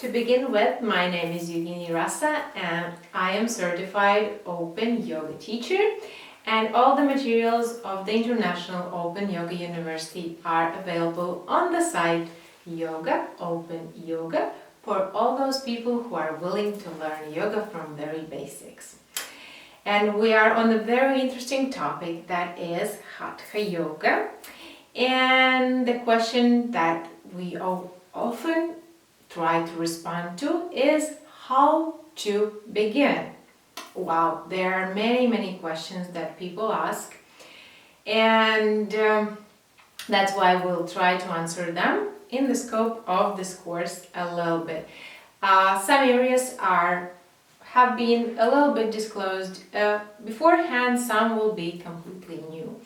To begin with, my name is Yevgeny Rasa and I am certified Open Yoga teacher, and all the materials of the International Open Yoga University are available on the site Yoga Open Yoga for all those people who are willing to learn yoga from very basics. And we are on a very interesting topic, that is Hatha Yoga. And the question that we often try to respond to is how to begin. Wow, there are many questions that people ask, and that's why we'll try to answer them in the scope of this course a little bit. Some areas have been a little bit disclosed beforehand, some will be completely new.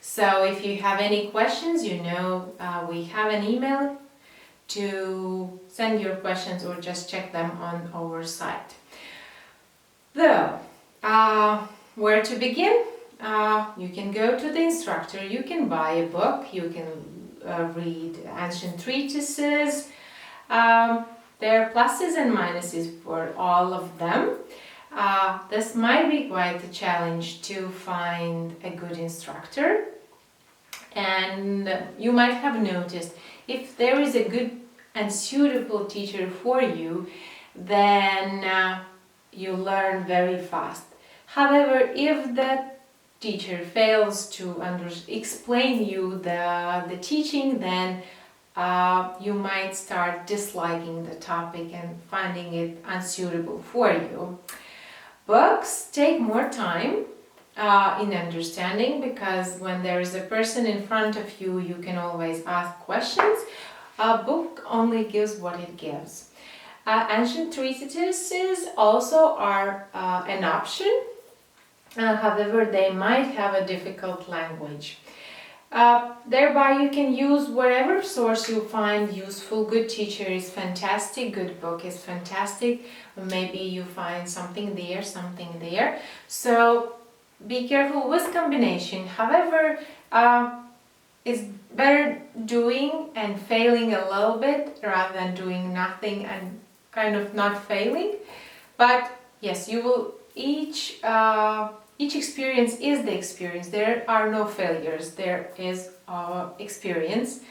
So if you have any questions, we have an email to send your questions or just check them on our site. Though, where to begin? You can go to the instructor, you can buy a book, you can read ancient treatises. There are pluses and minuses for all of them. This might be quite a challenge to find a good instructor, and you might have noticed if there is a good and suitable teacher for you, then you learn very fast. However, if the teacher fails to explain you the teaching, then you might start disliking the topic and finding it unsuitable for you. Books take more time in understanding, because when there is a person in front of you, you can always ask questions. A book only gives what it gives. Ancient treatises also are an option, however, they might have a difficult language. Thereby you can use whatever source you find useful. Good teacher is fantastic, good book is fantastic, maybe you find something there. So be careful with combination. However, it's better doing and failing a little bit rather than doing nothing and kind of not failing. But yes, you will each experience is the experience. There are no failures. There is experience,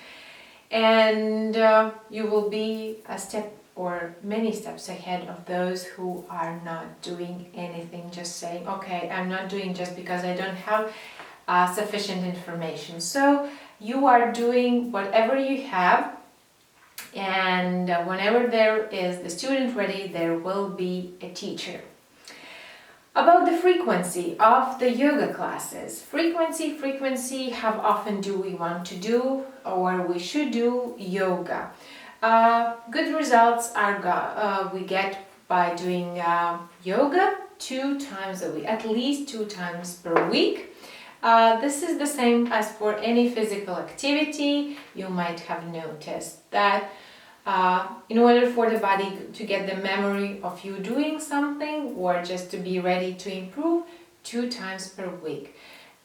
and you will be a step or many steps ahead of those who are not doing anything, just saying, okay, I'm not doing just because I don't have sufficient information. So you are doing whatever you have, and whenever there is the student ready, there will be a teacher. About the frequency of the yoga classes. Frequency, how often do we want to do or we should do yoga? Good results we get by doing yoga 2 times a week, at least 2 times per week. This is the same as for any physical activity. You might have noticed that in order for the body to get the memory of you doing something or just to be ready to improve, 2 times per week.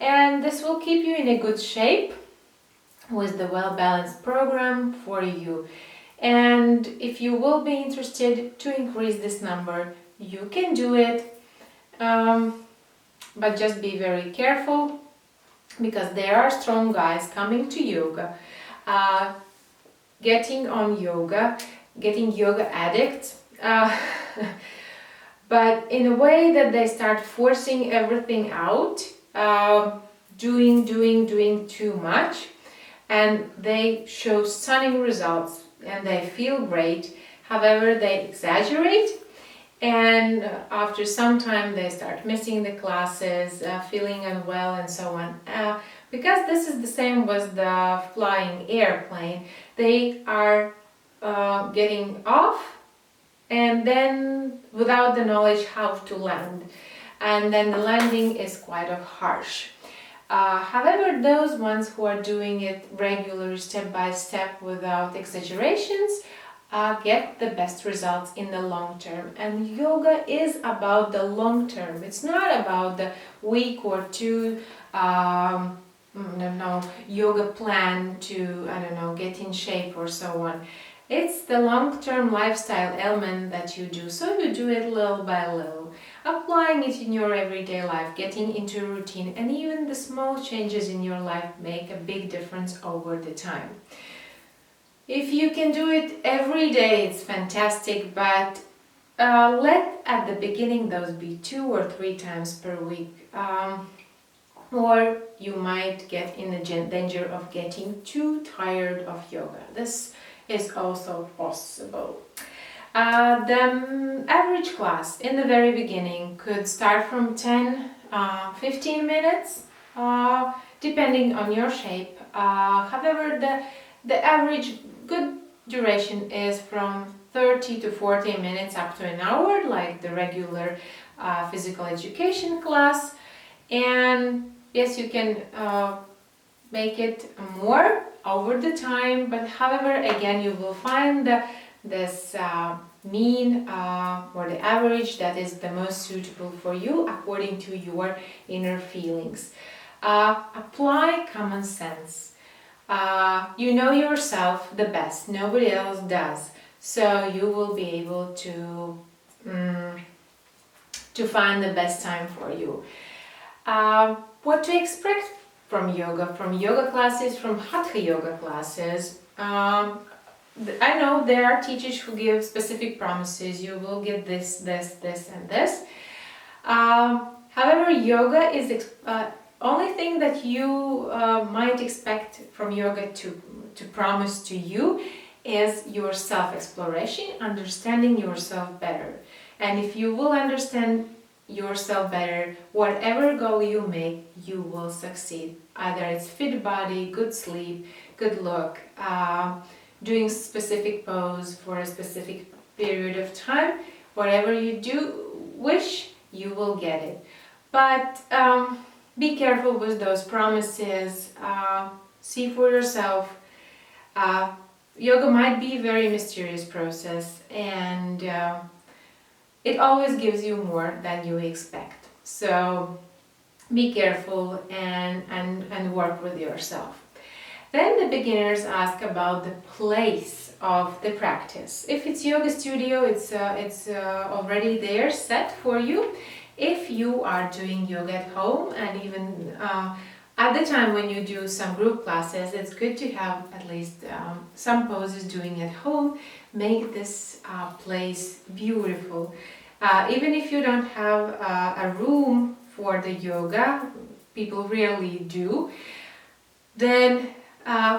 And this will keep you in a good shape with the well-balanced program for you. And if you will be interested to increase this number, you can do it, but just be very careful, because there are strong guys coming to yoga, getting yoga addicts, but in a way that they start forcing everything out, doing too much, and they show stunning results and they feel great. However, they exaggerate, and after some time they start missing the classes, feeling unwell and so on. Because this is the same with the flying airplane. They are getting off and then without the knowledge how to land. And then the landing is quite harsh. However, those ones who are doing it regularly, step by step, without exaggerations, get the best results in the long term. And yoga is about the long term. It's not about the week or two yoga plan to, get in shape or so on. It's the long-term lifestyle element that you do, so you do it little by little, applying it in your everyday life, getting into routine, and even the small changes in your life make a big difference over the time. If you can do it every day, it's fantastic, but let at the beginning those be 2 or 3 times per week. Or you might get in the danger of getting too tired of yoga. This is also possible. The average class in the very beginning could start from 10-15 minutes, depending on your shape. However, the average good duration is from 30 to 40 minutes up to an hour, like the regular physical education class. And yes, you can make it more over the time, but however, again, you will find this mean or the average that is the most suitable for you according to your inner feelings. Apply common sense. You know yourself the best, nobody else does, so you will be able to find the best time for you. What to expect from yoga classes, from hatha yoga classes. I know there are teachers who give specific promises. You will get this, this, this, and this. However, yoga is only thing that you might expect from yoga to promise to you is your self-exploration, understanding yourself better. And if you will understand yourself better, whatever goal you make, you will succeed. Either it's fit body, good sleep, good look, doing specific pose for a specific period of time, whatever you do wish, you will get it. But be careful with those promises. See for yourself. Yoga might be a very mysterious process, and it always gives you more than you expect. So be careful and work with yourself. Then the beginners ask about the place of the practice. If it's yoga studio, it's already there set for you. If you are doing yoga at home, and even at the time when you do some group classes, it's good to have at least some poses doing at home. Make this place beautiful. Even if you don't have a room for the yoga, people rarely do, then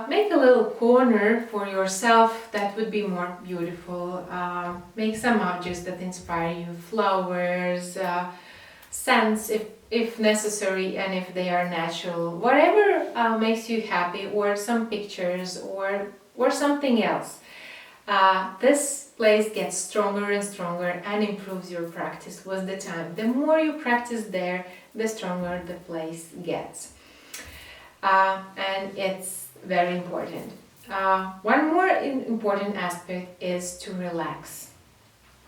make a little corner for yourself that would be more beautiful. Make some objects that inspire you, flowers, scents if necessary, and if they are natural, whatever makes you happy, or some pictures or something else. This place gets stronger and stronger and improves your practice with the time. The more you practice there, the stronger the place gets. And it's very important. One more important aspect is to relax.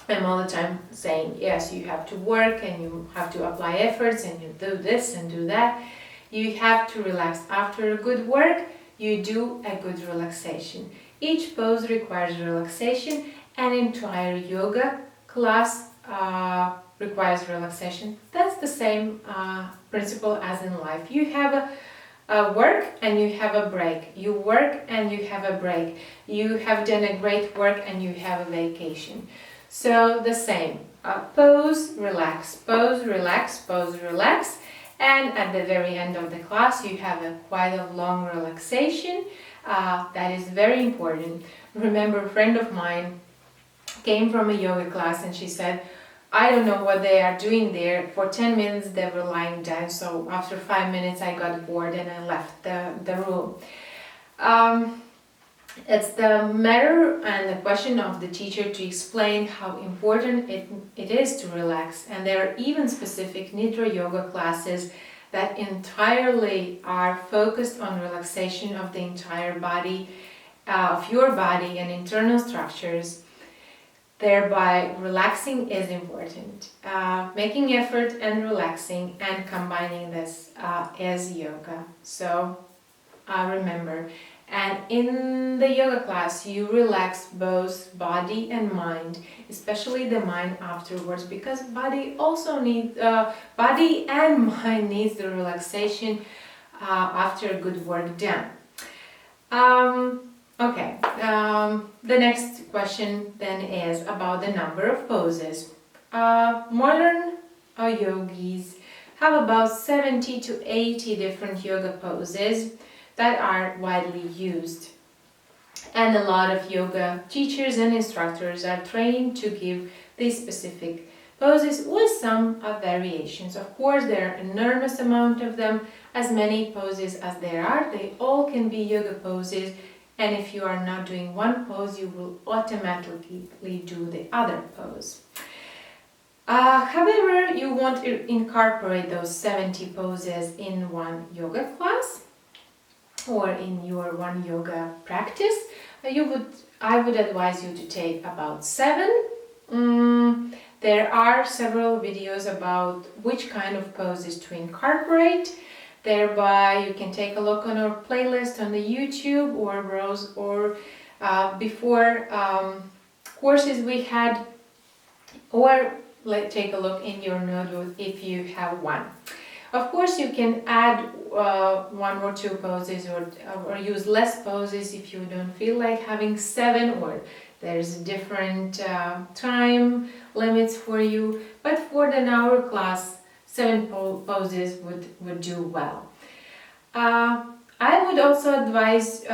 I'm all the time saying, yes, you have to work and you have to apply efforts and you do this and do that. You have to relax. After a good work, you do a good relaxation. Each pose requires relaxation, and entire yoga class requires relaxation. That's the same principle as in life. You have a work and you have a break. You work and you have a break. You have done a great work and you have a vacation. So the same, pose, relax, pose, relax, pose, relax, and at the very end of the class you have quite a long relaxation. That is very important. Remember, a friend of mine came from a yoga class and she said, I don't know what they are doing there. For 10 minutes they were lying down, so after 5 minutes I got bored and I left the room. It's the matter and the question of the teacher to explain how important it is to relax. And there are even specific Nidra yoga classes that entirely are focused on relaxation of the entire body, of your body and internal structures. Thereby, relaxing is important. Making effort and relaxing and combining this is yoga. So remember. And in the yoga class, you relax both body and mind, especially the mind afterwards, because body and mind needs the relaxation after good work done. Okay, the next question then is about the number of poses. Modern yogis have about 70 to 80 different yoga poses that are widely used. And a lot of yoga teachers and instructors are trained to give these specific poses with some variations. Of course, there are enormous amount of them, as many poses as there are. They all can be yoga poses, and if you are not doing one pose, you will automatically do the other pose. However, you want to incorporate those 70 poses in one yoga class or in your one yoga practice. I would advise you to take about 7. There are several videos about which kind of poses to incorporate. Thereby, you can take a look on our playlist on the YouTube or browse or before courses we had, or take a look in your notebook if you have one. Of course, you can add 1 or 2 poses or use less poses if you don't feel like having 7, or there's different time limits for you. But for an hour class, 7 poses would do well. I would also advise,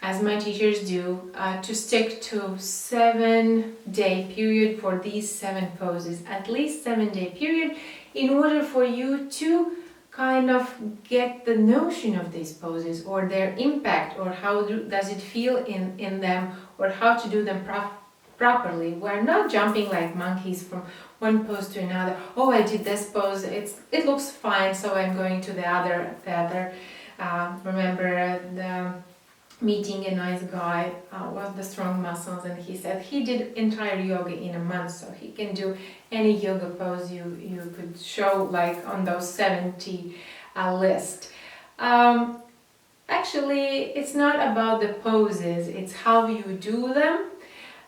as my teachers do, to stick to 7-day period for these 7 poses, at least 7-day period, in order for you to kind of get the notion of these poses or their impact, or how does it feel in them, or how to do them properly. We're not jumping like monkeys from one pose to another. Oh, I did this pose, it looks fine, so I'm going to the other. Remember the meeting a nice guy with the strong muscles, and he said he did entire yoga in a month, so he can do any yoga pose you could show, like on those 70 list. Actually, it's not about the poses, it's how you do them.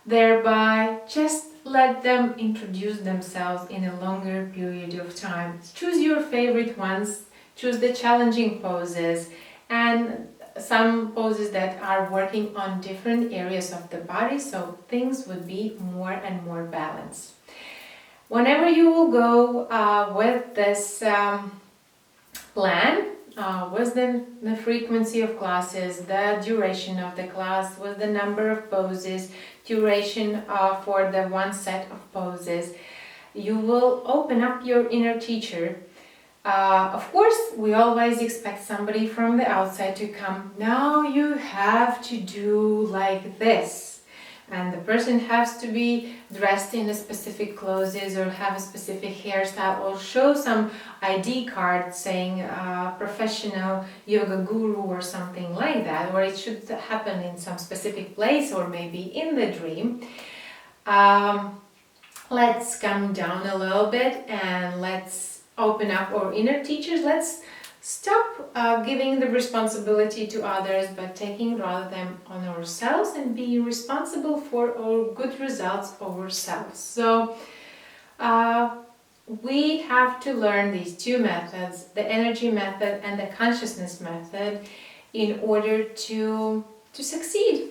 Thereby, just let them introduce themselves in a longer period of time. Choose your favorite ones, choose the challenging poses, and some poses that are working on different areas of the body, so things would be more and more balanced. Whenever you will go with this plan, with the frequency of classes, the duration of the class, with the number of poses, duration for the one set of poses, you will open up your inner teacher. Of course, we always expect somebody from the outside to come. Now you have to do like this. And the person has to be dressed in a specific clothes or have a specific hairstyle, or show some ID card saying professional yoga guru or something like that, or it should happen in some specific place or maybe in the dream. Let's come down a little bit and let's open up our inner teachers. Let's stop giving the responsibility to others, but taking rather them on ourselves and be responsible for our good results ourselves. So we have to learn these 2 methods, the energy method and the consciousness method, in order to succeed.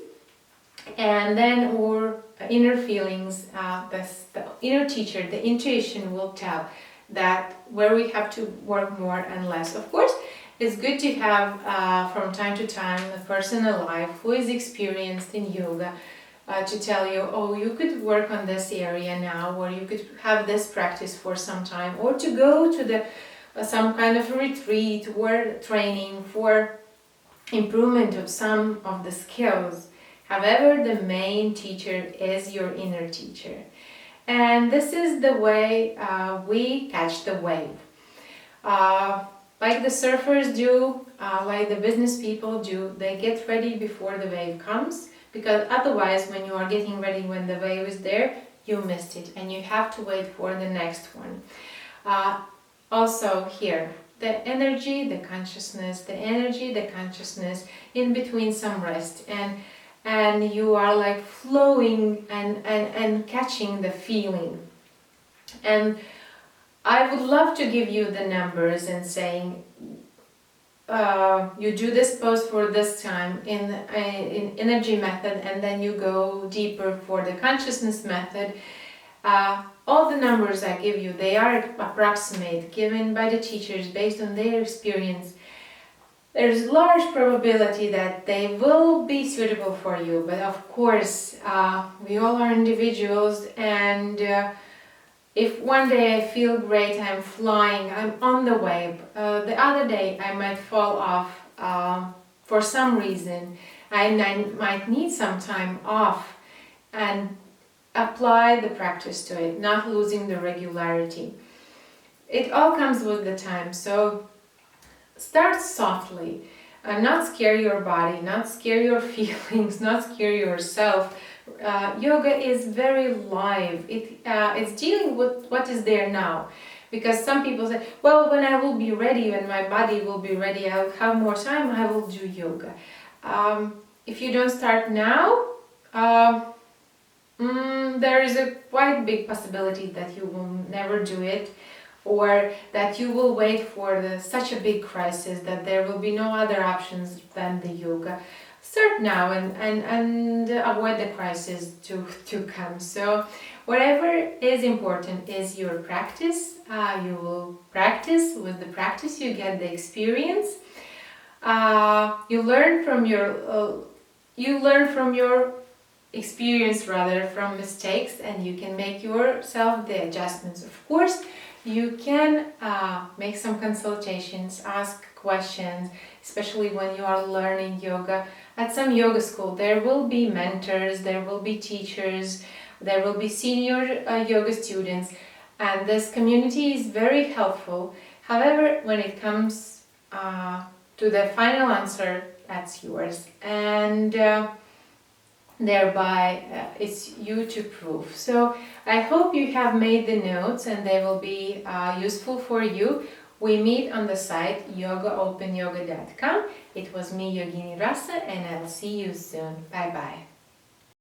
And then our inner feelings, the inner teacher, the intuition will tell that where we have to work more and less. Of course, it's good to have from time to time a person alive who is experienced in yoga to tell you, oh, you could work on this area now, or you could have this practice for some time, or to go to the some kind of retreat or training for improvement of some of the skills. However, the main teacher is your inner teacher. And this is the way we catch the wave. Like the surfers do, like the business people do, they get ready before the wave comes, because otherwise when you are getting ready when the wave is there, you missed it and you have to wait for the next one. Also here, the energy, the consciousness, the energy, the consciousness in between some rest, and you are like flowing and catching the feeling. And I would love to give you the numbers and saying you do this pose for this time in energy method, and then you go deeper for the consciousness method. All the numbers I give you, they are approximate, given by the teachers based on their experience. There's large probability that they will be suitable for you, but of course we all are individuals, and if one day I feel great, I'm flying, I'm on the wave, the other day I might fall off for some reason. I might need some time off and apply the practice to it, not losing the regularity. It all comes with the time, so start softly. Not scare your body, not scare your feelings, not scare yourself. Yoga is very live. It's dealing with what is there now. Because some people say, well, when I will be ready, when my body will be ready, I'll have more time, I will do yoga. If you don't start now, there is a quite big possibility that you will never do it, or that you will wait for such a big crisis that there will be no other options than the yoga. Start now and avoid the crisis to come. So whatever is important is your practice. You will practice. With the practice you get the experience. You learn from your experience, rather, from mistakes, and you can make yourself the adjustments. Of course, you can make some consultations, ask questions, especially when you are learning yoga. At some yoga school, there will be mentors, there will be teachers, there will be senior yoga students, and this community is very helpful. However, when it comes to the final answer, that's yours, and thereby it's you to prove. So I hope you have made the notes and they will be useful for you. We meet on the site yogaopenyoga.com. It was me, Yogini Rasa, and I'll see you soon. Bye bye.